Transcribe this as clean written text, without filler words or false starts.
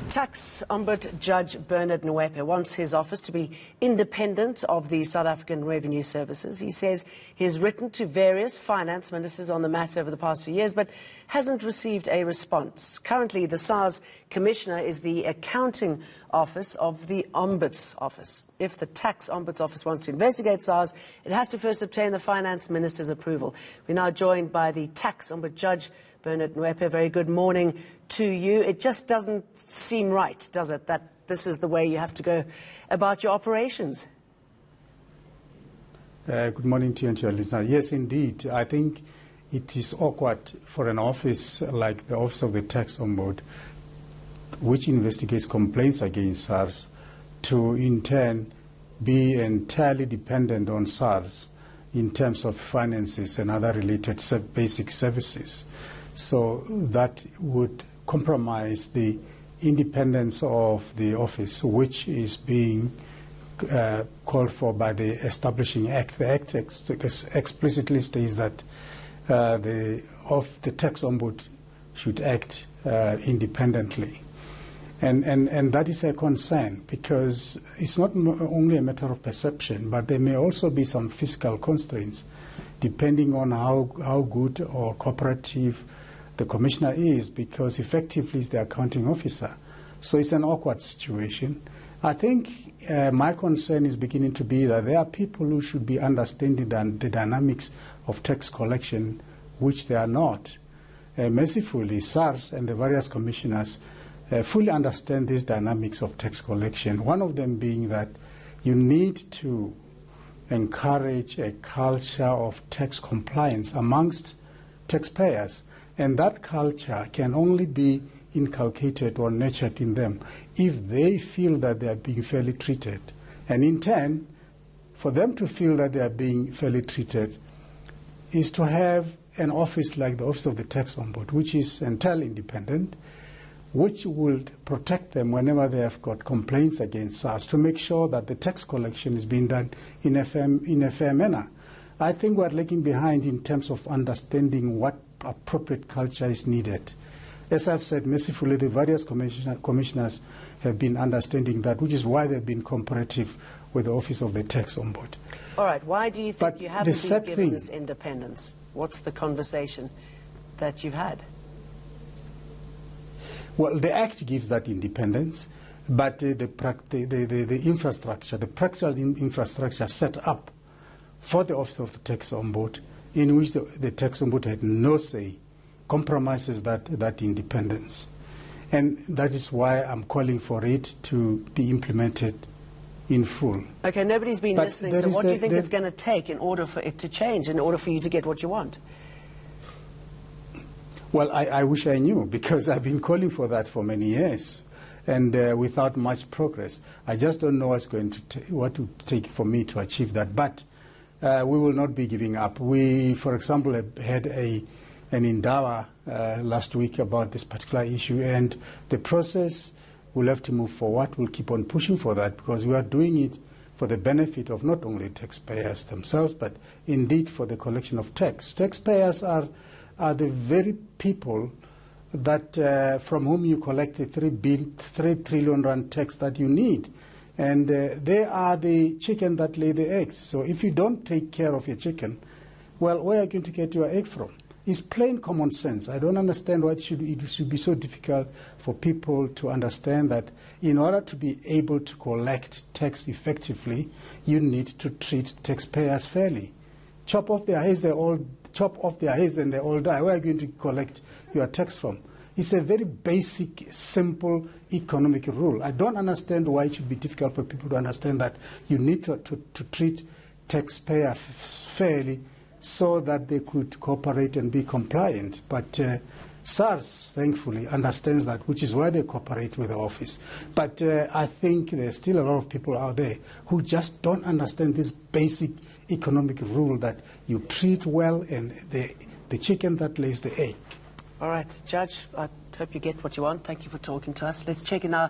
Tax Ombud Judge Bernard Ngoepe wants his office to be independent of the South African Revenue Services. He says he has written to various finance ministers on the matter over the past few years, but hasn't received a response. Currently, the Sars Commissioner is the accounting office of the Ombud's office. If the Tax Ombud's office wants to investigate Sars, it has to first obtain the finance minister's approval. We're now joined by the Tax Ombud Judge Bernard Ngoepe. Very good morning to you. It just doesn't seem right, does it, that this is the way you have to go about your operations? Good morning to you and to your listener. Yes, indeed. I think it is awkward for an office like the Office of the Tax Ombud, which investigates complaints against SARS, to in turn be entirely dependent on SARS in terms of finances and other related basic services. So that would compromise the independence of the office, which is being called for by the Establishing Act. The Act explicitly states that the Tax Ombud should act independently. And that is a concern, because it's not only a matter of perception, but there may also be some physical constraints depending on how good or cooperative the Commissioner is, because effectively is the accounting officer. So it's an awkward situation. I think my concern is beginning to be that there are people who should be understanding the dynamics of tax collection, which they are not. Mercifully, SARS and the various commissioners fully understand these dynamics of tax collection, one of them being that you need to encourage a culture of tax compliance amongst taxpayers. And that culture can only be inculcated or nurtured in them if they feel that they are being fairly treated. And in turn, for them to feel that they are being fairly treated is to have an office like the Office of the Tax Ombud, which is entirely independent, which will protect them whenever they have got complaints against SARS, to make sure that the tax collection is being done in a fair manner. I think we're lagging behind in terms of understanding what appropriate culture is needed. As I've said, mercifully, the various commissioners have been understanding that, which is why they've been cooperative with the Office of the Tax Ombud. All right. Why do you think you haven't been given this independence? What's the conversation that you've had? Well, the Act gives that independence, but the infrastructure, the practical infrastructure set up for the Office of the Tax Ombud, in which the Tax Ombud had no say, compromises that independence. And that is why I'm calling for it to be implemented in full. Okay, nobody's been listening, so what do you think it's going to take in order for it to change, in order for you to get what you want? Well, I wish I knew, because I've been calling for that for many years, and without much progress. I just don't know what to take for me to achieve that. But we will not be giving up. We, for example, had an endeavor last week about this particular issue, and the process will have to move forward. We'll keep on pushing for that, because we are doing it for the benefit of not only taxpayers themselves, but indeed for the collection of tax. Taxpayers are the very people that from whom you collect the 3 trillion rand tax that you need. And they are the chicken that lay the eggs. So if you don't take care of your chicken, well, where are you going to get your egg from? It's plain common sense. I don't understand why it should be so difficult for people to understand that in order to be able to collect tax effectively, you need to treat taxpayers fairly. Chop off their heads and they all die. Where are you going to collect your tax from? It's a very basic, simple economic rule. I don't understand why it should be difficult for people to understand that you need to treat taxpayers fairly so that they could cooperate and be compliant. But SARS, thankfully, understands that, which is why they cooperate with the office. But I think there's still a lot of people out there who just don't understand this basic economic rule that you treat well and the chicken that lays the egg. All right, Judge, I hope you get what you want. Thank you for talking to us. Let's check in our